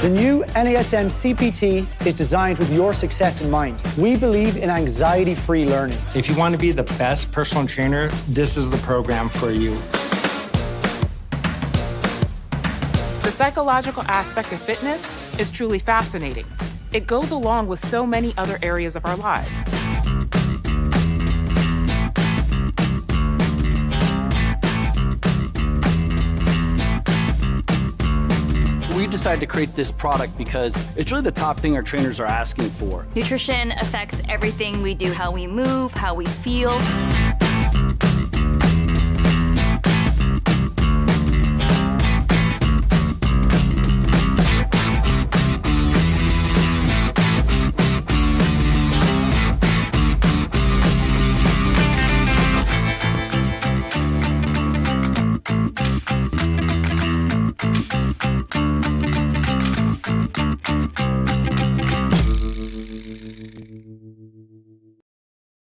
The new NASM CPT is designed with your success in mind. We believe in anxiety-free learning. If you want to be the best personal trainer, this is the program for you. The psychological aspect of fitness is truly fascinating. It goes along with so many other areas of our lives. We decided to create this product because it's really the top thing our trainers are asking for. Nutrition affects everything we do, how we move, how we feel.